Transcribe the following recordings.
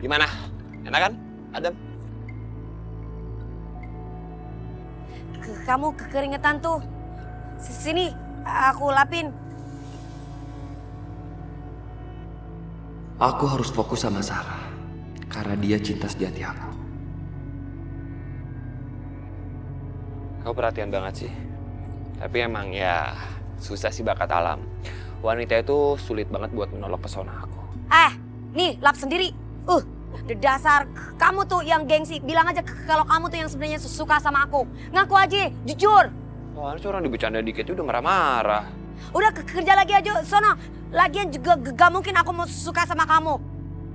Gimana? Enak kan? Adem? Kamu keringetan tuh. Sini, aku lapin. Aku harus fokus sama Sarah. Karena dia cinta sejati aku. Kau perhatian banget sih. Tapi emang ya susah sih bakat alam. Wanita itu sulit banget buat menolak pesona aku. Nih lap sendiri. Dasar kamu tuh yang gengsi. Bilang aja kalau kamu tuh yang sebenarnya suka sama aku. Ngaku aja, jujur. Soalnya orang dibecanda dikit udah marah-marah. Udah kerja lagi aja, sono. Lagian juga gak mungkin aku mau suka sama kamu.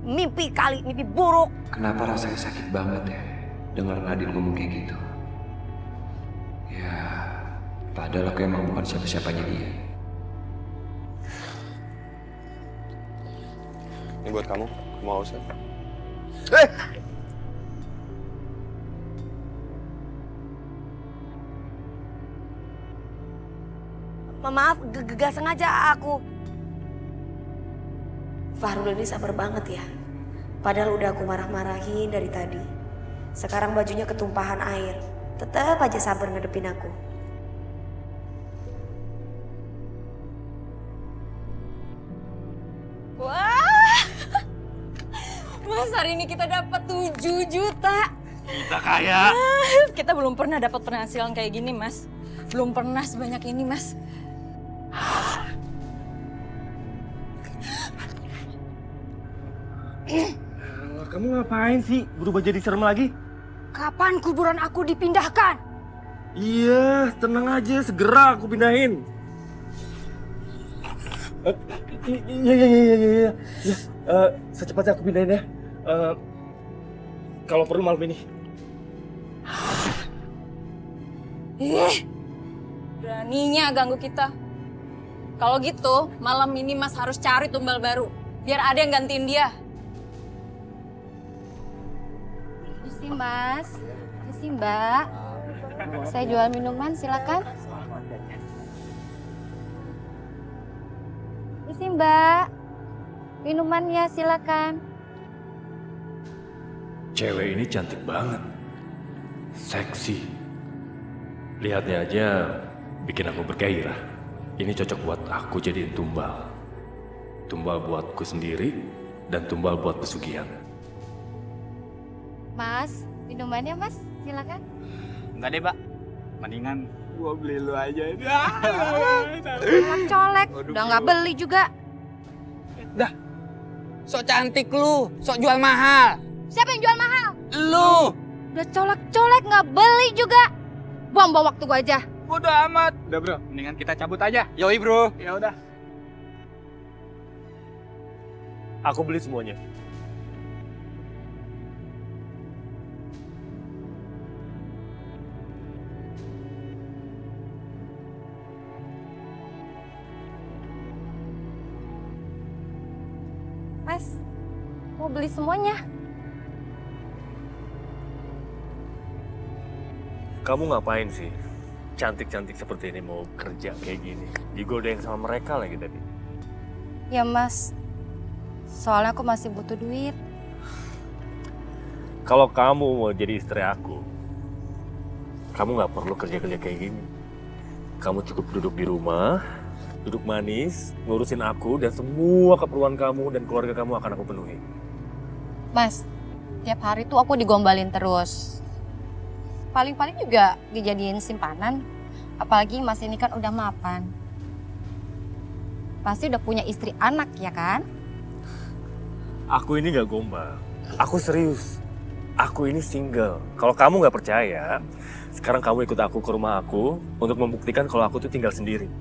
Mimpi kali, mimpi buruk. Kenapa rasanya sakit banget ya dengar Nadine ngomong kayak gitu? Ya, padahal aku emang bukan siapa-siapanya dia. Ini buat kamu, mau usah. Maaf, gak sengaja aku. Fahrul ini sabar banget ya. Padahal udah aku marah-marahin dari tadi. Sekarang bajunya ketumpahan air. Tetap aja sabar ngadepin aku. Wah, Mas, hari ini kita dapat 7 juta. Kita kaya. Kita belum pernah dapat penghasilan kayak gini, Mas. Belum pernah sebanyak ini, Mas. Kamu ngapain sih berubah jadi serem lagi? Kapan kuburan aku dipindahkan? Iya, tenang aja, segera aku pindahin. Iya. Secepatnya aku pindahin ya. Kalau perlu malam ini. Beraninya ganggu kita. Kalau gitu, malam ini Mas harus cari tumbal baru. Biar ada yang gantiin dia. Isi Mas, isi Mbak. Saya jual minuman, silakan. Isi Mbak, minumannya silakan. Cewek ini cantik banget. Seksi. Lihatnya aja bikin aku bergairah. Ini cocok buat aku jadiin tumbal. Tumbal buatku sendiri dan tumbal buat pesugihan. Mas, minumannya Mas, silakan. Enggak deh, Mbak. Mendingan gua beli lu aja. Colek, udah nggak beli juga. Sok cantik lu, sok jual mahal. Siapa yang jual mahal? Lu. Udah colek-colek nggak beli juga. Buang-buang waktu gua aja. Bodo amat. Udah, Bro. Mendingan kita cabut aja. Yoi, Bro. Ya udah. Aku beli semuanya. Mas, mau beli semuanya. Kamu ngapain sih? Cantik-cantik seperti ini mau kerja kayak gini. Digodain sama mereka lagi tadi. Ya Mas, soalnya aku masih butuh duit. Kalau kamu mau jadi istri aku, kamu nggak perlu kerja-kerja kayak gini. Kamu cukup duduk di rumah, duduk manis, ngurusin aku dan semua keperluan kamu dan keluarga kamu akan aku penuhi. Mas, tiap hari tuh aku digombalin terus. Paling-paling juga dijadiin simpanan. Apalagi Mas ini kan udah mapan. Pasti udah punya istri anak ya kan? Aku ini nggak gombal. Aku serius. Aku ini single. Kalau kamu nggak percaya, sekarang kamu ikut aku ke rumah aku untuk membuktikan kalau aku tuh tinggal sendiri.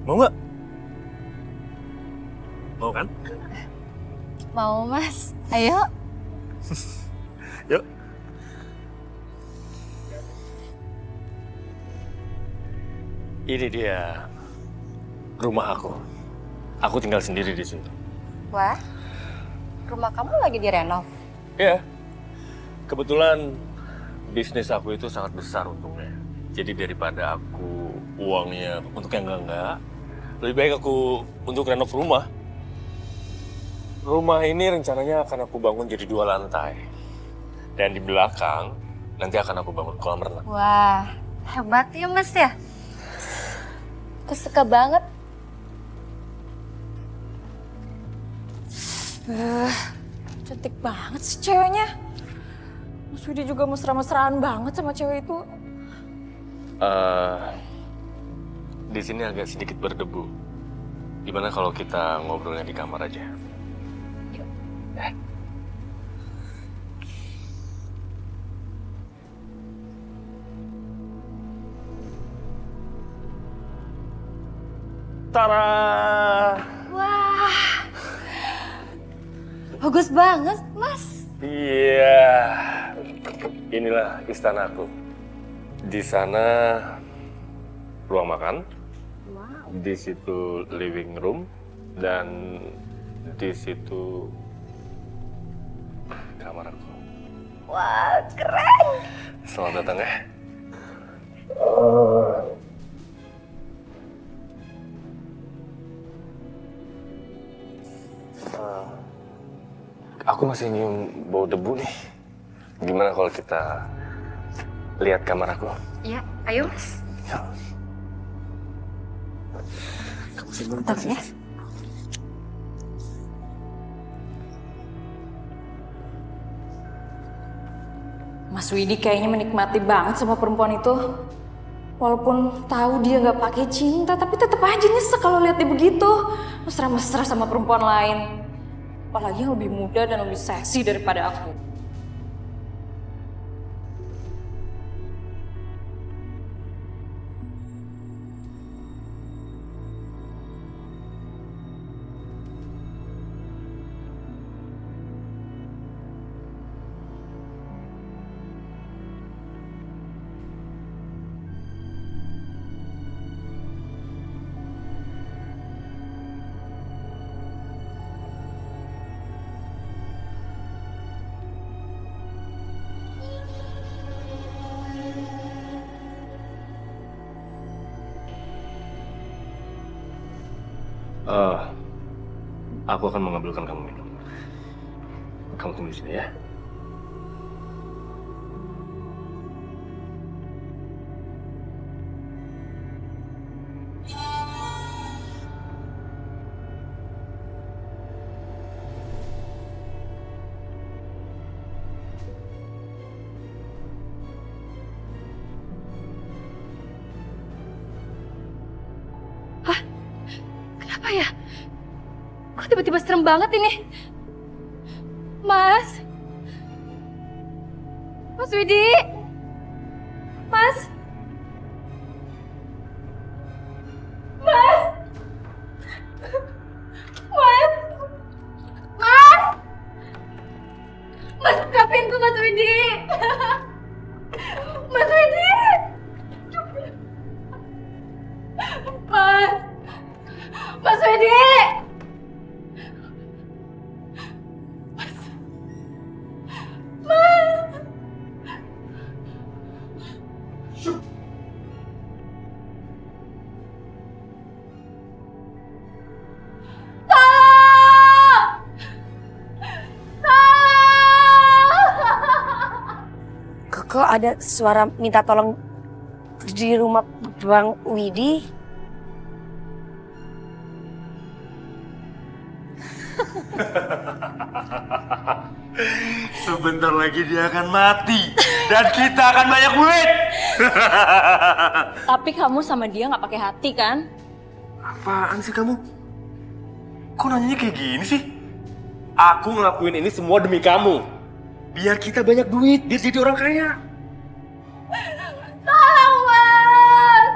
Mau nggak? Mau kan? Mau Mas, ayo. Yuk. Ini dia rumah aku. Aku tinggal sendiri di sini. Wah, rumah kamu lagi direnov? Ya, kebetulan bisnis aku itu sangat besar untungnya. Jadi daripada aku uangnya untuk yang enggak, lebih baik aku untuk renov rumah. Rumah ini rencananya akan aku bangun jadi 2 lantai. Dan di belakang nanti akan aku bangun kolam renang. Wah, hebat ya Mas ya. Aku suka banget. Cantik banget sih ceweknya. Mas Widi juga mesra-mesraan banget sama cewek itu. Di sini agak sedikit berdebu. Gimana kalau kita ngobrolnya di kamar aja? Ya. Tara! Wah, bagus banget Mas. Iya, inilah istanaku. Di sana ruang makan, di situ living room, dan di situ kamar aku. Wah, keren. Selamat datang ya. Aku masih nyium bau debu nih. Gimana kalau kita lihat kamar aku? Iya, ayo Mas. Ya. Bentar ya. Mas Widi kayaknya menikmati banget sama perempuan itu. Walaupun tahu dia nggak pakai cinta, tapi tetap aja nyesek kalau lihat dia begitu. Mesra-mesra sama perempuan lain. Apalagi yang lebih muda dan lebih seksi daripada aku. Aku akan mengambilkan kamu minum. Kamu tunggu di sini ya. Kenapa ya? Kok tiba-tiba serem banget ini? Mas? Mas Widi? Mas? Mas? Mas? Mas? Mas, buka pintu Mas Widi! Mas Widi! Mas? Mas Widi! Kok ada suara minta tolong di rumah Bang Widi? Sebentar lagi dia akan mati dan kita akan banyak duit. Tapi kamu sama dia nggak pakai hati kan? Apaan sih kamu? Kok nanyanya kayak gini sih? Aku ngelakuin ini semua demi kamu. Biar kita banyak duit, biar jadi orang kaya. Tolong, Mas!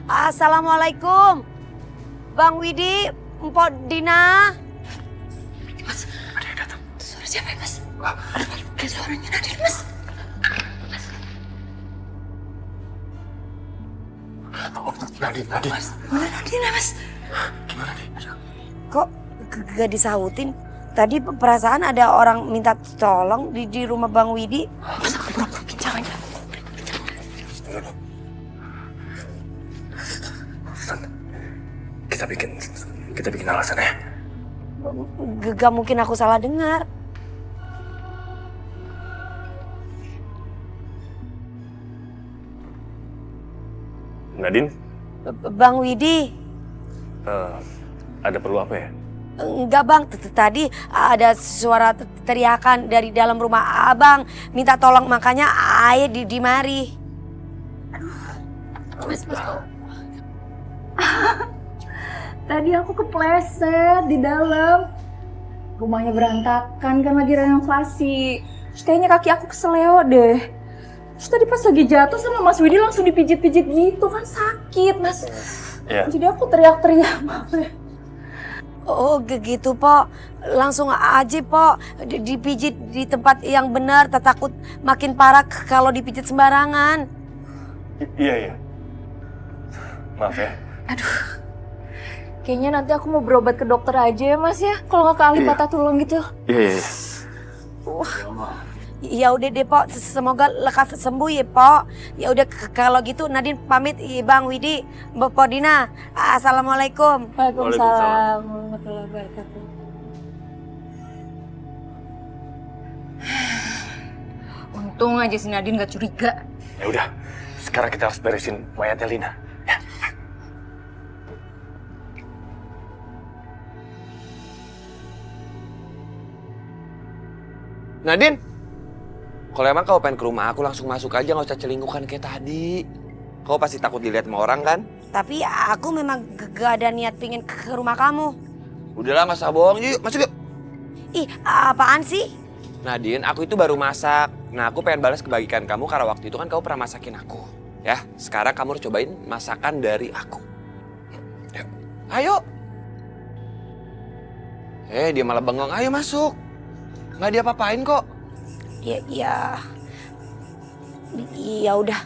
Assalamualaikum, Bang Widi, Mpok Dina. Siapa ya, Mas? Kayak suaranya Nadine, Mas. Nadine. Mana Nadine ya, Mas? Gimana nih? Kok gak disautin? Tadi perasaan ada orang minta tolong di rumah Bang Widi. Mas, aku pura-pura kencang aja. Kita bikin alasan ya. Gak mungkin aku salah dengar. Nadine, Bang Widi. ada perlu apa ya? Enggak bang, tadi ada suara teriakan dari dalam rumah abang. Minta tolong makanya air di mari. Mas. Tadi aku kepleset di dalam. Rumahnya berantakan kan lagi renovasi. Terus kayaknya kaki aku keseleo deh. Terus tadi pas lagi jatuh sama Mas Widi langsung dipijit-pijit gitu kan sakit, Mas. Ya. Jadi aku teriak-teriak, maaf ya. Oh gitu po, langsung aja po dipijit di tempat yang benar. Takut makin parah kalau dipijit sembarangan. Iya. Maaf ya. Kayaknya nanti aku mau berobat ke dokter aja ya, Mas ya. Kalau nggak ke ahli patah tulang gitu. Iya. Ya udah deh po, semoga lekas sembuh ya po. Ya udah kalau gitu Nadine pamit Bang Widi, Po Dina. Assalamualaikum. Waalaikumsalam warahmatullahi wabarakatuh. Untung aja si Nadine gak curiga. Ya udah, sekarang kita harus beresin mayatnya Lina. Ya. Nadine, kalau emang kau pengen ke rumah aku langsung masuk aja, nggak usah celingkukan kayak tadi. Kau pasti takut dilihat sama orang kan? Tapi aku memang gak ada niat pingin ke rumah kamu. Udahlah nggak usah bohong, yuk masuk yuk. Ih, apaan sih? Nadine, aku itu baru masak. Nah, aku pengen balas kebajikan kamu karena waktu itu kan kamu pernah masakin aku. Ya, sekarang kamu harus cobain masakan dari aku. Yuk. Ayo. Dia malah bengong. Ayo masuk. Nggak diapa-apain kok. Ya udah.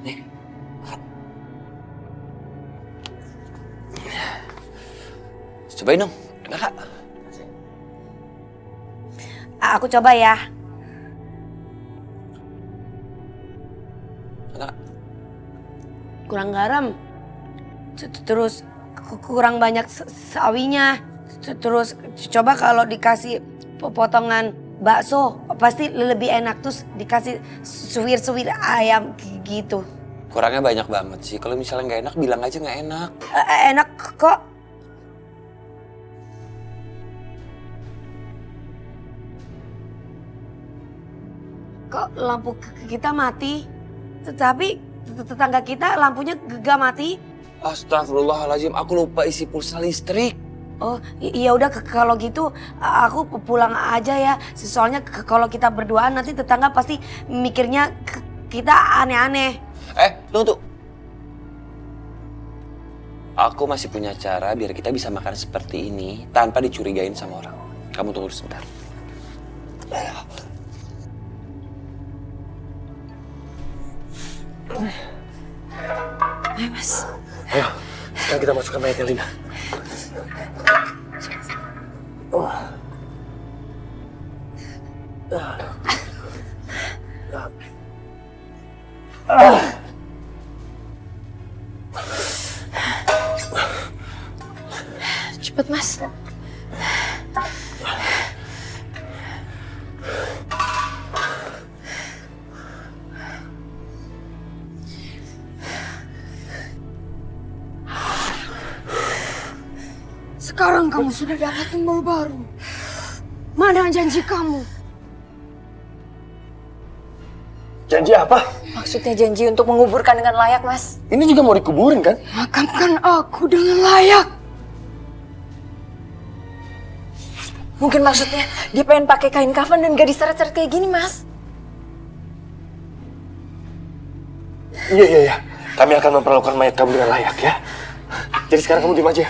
Nih, makan. Cobain dong, enak kak. Aku coba ya. Enak kak. Kurang garam. Terus kurang banyak sawinya. Terus coba kalau dikasih potongan bakso pasti lebih enak. Terus dikasih suwir-suwir ayam gitu. Kurangnya banyak banget sih. Kalau misalnya nggak enak, bilang aja nggak enak. Enak kok. Kok lampu kita mati? Tetapi tetangga kita lampunya gak mati. Astagfirullahaladzim, aku lupa isi pulsa listrik. Oh, iya udah kalau gitu aku pulang aja ya. Soalnya kalau kita berduaan nanti tetangga pasti mikirnya kita aneh-aneh. Tunggu. Aku masih punya cara biar kita bisa makan seperti ini tanpa dicurigain sama orang. Kamu tunggu sebentar. Ayo Mas. Ayo, sekarang kita masukkan mayatnya Lina. Cepet Mas. Sekarang kamu sudah dapat tumbal baru. Mana janji kamu? Janji apa? Maksudnya janji untuk menguburkan dengan layak, Mas. Ini juga mau dikuburin kan? Makamkan aku dengan layak. Mungkin maksudnya dia pengen pakai kain kafan dan gak diseret-seret kayak gini, Mas. Iya. Kami akan memperlakukan mayat kamu dengan layak ya. Jadi sekarang kamu diam aja.